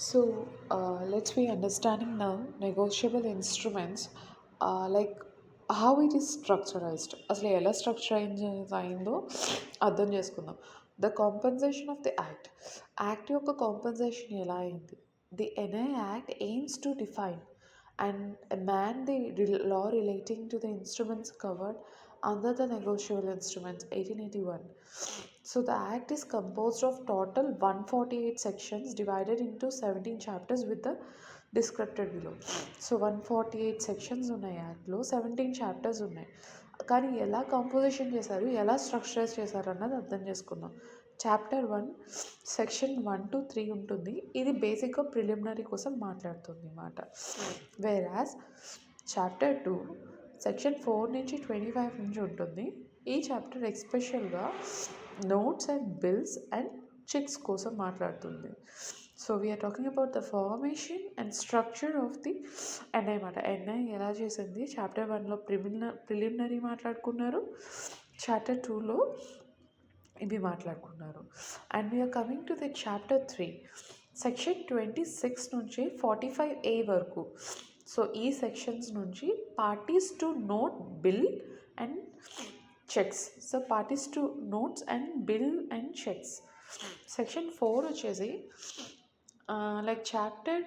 Let's be understanding now negotiable instruments, like how it is structurized. అసలు ఎలా structurise అయిందో అర్థం చేసుకుందాం. The compensation of the act యొక్క కాంపన్సేషన్ ఎలా అయింది. The NI act aims to define and amend the law relating to the instruments covered under the negotiable instruments 1881. So the act is composed of total 148 sections divided into 17 chapters with the descripted below. So 148 sections ఉన్నాయి యాక్ట్లో, 17 chapters ఉన్నాయి. కానీ ఎలా composition చేశారు, ఎలా structurise చేశారు అన్నది అర్థం చేసుకుందాం. చాప్టర్ 1 సెక్షన్ 1 to 3 ఉంటుంది. ఇది బేసిక్గా ప్రిలిమినరీ కోసం మాట్లాడుతుంది అన్నమాట. వేరాజ్ చాప్టర్ 2 సెక్షన్ 4 నుంచి 25 నుంచి ఉంటుంది. ఈ చాప్టర్ ఎస్పెషల్గా notes and bills and cheques కోసం మాట్లాడుతుంది. So we are talking about the formation and structure of the NI అన్నమాట. ఎన్ఐ ఎలా చేసింది, చాప్టర్ 1లో ప్రిలిమినరీ మాట్లాడుకున్నారు, చాప్టర్ 2లో ఇవి మాట్లాడుకున్నారు. And we are coming to the chapter 3 section 26 నుంచి 45A వరకు. సో ఈ సెక్షన్స్ నుంచి parties to note bill and cheques. So parties to notes and bill and cheques. Section 4 వచ్చేసి చాప్టర్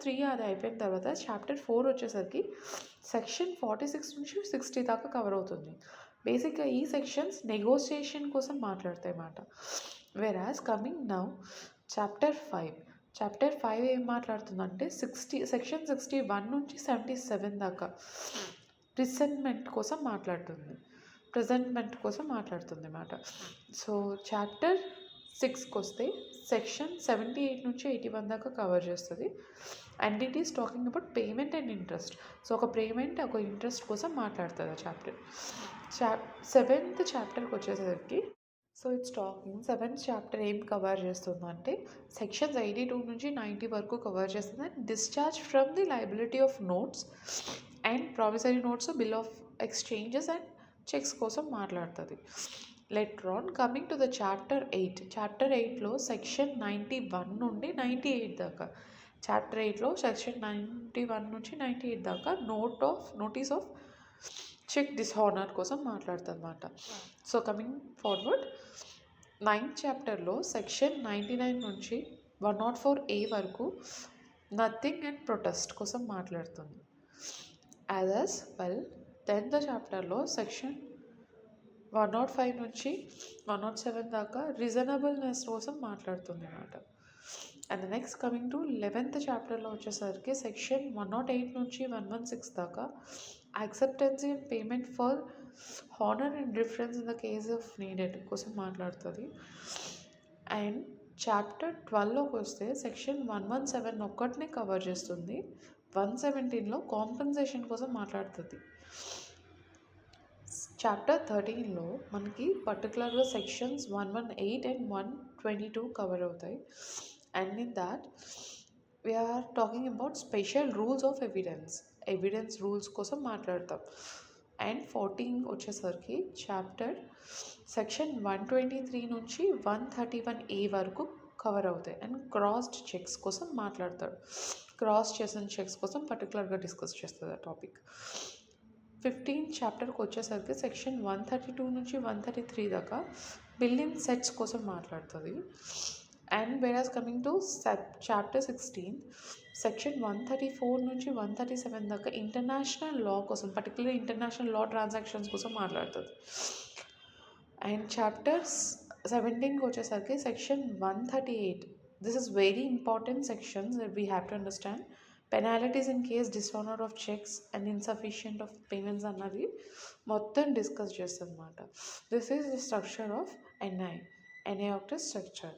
3 అది అయిపోయిన తర్వాత చాప్టర్ 4 వచ్చేసరికి సెక్షన్ 46 నుంచి 60 దాకా కవర్ అవుతుంది. బేసిక్గా ఈ సెక్షన్స్ నెగోషియేషన్ కోసం మాట్లాడతాయి అన్నమాట. వెరాజ్ కమింగ్ నౌ చాప్టర్ 5 ఏం మాట్లాడుతుందంటే సెక్షన్ 61 నుంచి 77 దాకా ప్రెజెంట్మెంట్ కోసం మాట్లాడుతుంది అన్నమాట. సో చాప్టర్ 6కి వస్తే సెక్షన్ 78 నుంచి 81 దాకా కవర్ చేస్తుంది. And it is talking about payment and interest. So ఒక పేమెంట్ ఒక ఇంట్రెస్ట్ కోసం మాట్లాడుతుంది ఆ చాప్టర్. 7th చాప్టర్కి వచ్చేసరికి ఇట్స్ టాకింగ్ 7th చాప్టర్ ఏం కవర్ చేస్తుందంటే సెక్షన్స్ 82 నుంచి 90 వరకు కవర్ చేస్తుంది. And discharge from the liability of notes and promissory notes, bill of exchanges and cheques కోసం మాట్లాడుతుంది. Later on coming to the chapter 8లో సెక్షన్ 91 నుండి 98 దాకా. చాప్టర్ 8లో సెక్షన్ 91 నుంచి 98 దాకా నోటీస్ ఆఫ్ చెక్ డిస్హానర్ కోసం మాట్లాడుతుంది అన్నమాట. సో కమింగ్ ఫార్వర్డ్ 9th చాప్టర్లో సెక్షన్ 99 నుంచి 104A వరకు నథింగ్ అండ్ ప్రొటెస్ట్ కోసం మాట్లాడుతుంది. యాజ్ వెల్ 10th చాప్టర్లో సెక్షన్ 105 నుంచి 107 దాకా రీజనబుల్నెస్ కోసం మాట్లాడుతుంది అన్నమాట. And next coming to 11th చాప్టర్లో వచ్చేసరికి సెక్షన్ 108 నుంచి 116 దాకా acceptancy and payment for honour and difference in the case of needed కోసం మాట్లాడుతుంది. అండ్ చాప్టర్ 12లోకి వస్తే సెక్షన్ 117 ఒక్కటినే కవర్ చేస్తుంది. 117లో కాంపెన్సేషన్ కోసం మాట్లాడుతుంది. చాప్టర్ 13లో మనకి పర్టికులర్గా సెక్షన్స్ 118 అండ్ 122 కవర్ అవుతాయి. And in that we're talking about special rules of evidence rules కోసం మాట్లాడతాం. అండ్ 14 వచ్చేసరికి చాప్టర్ సెక్షన్ 123 నుంచి 131A వరకు కవర్ అవుతాయి. అండ్ క్రాస్డ్ చెక్స్ కోసం మాట్లాడతాడు. క్రాస్ చేసిన చెక్స్ కోసం పర్టికులర్గా డిస్కస్ చేస్తుంది ఆ టాపిక్. 15th చాప్టర్కి వచ్చేసరికి సెక్షన్ 132 నుంచి 133 దాకా బిల్లింగ్ సెట్స్ కోసం మాట్లాడుతుంది. And whereas coming to chapter 16 section 134 నుంచి 137 దాకా ఇంటర్నేషనల్ లా కోసం, పర్టికులర్ ఇంటర్నేషనల్ లా ట్రాన్సాక్షన్స్ కోసం మాట్లాడుతుంది. అండ్ చాప్టర్ 17కి వచ్చేసరికి section 138. This is very important sections that we have to understand. Penalties in case dishonour of cheques and insufficient of payments అన్నది మొత్తం discuss చేస్తుంది అన్నమాట. This is the structure of NI యొక్క structure.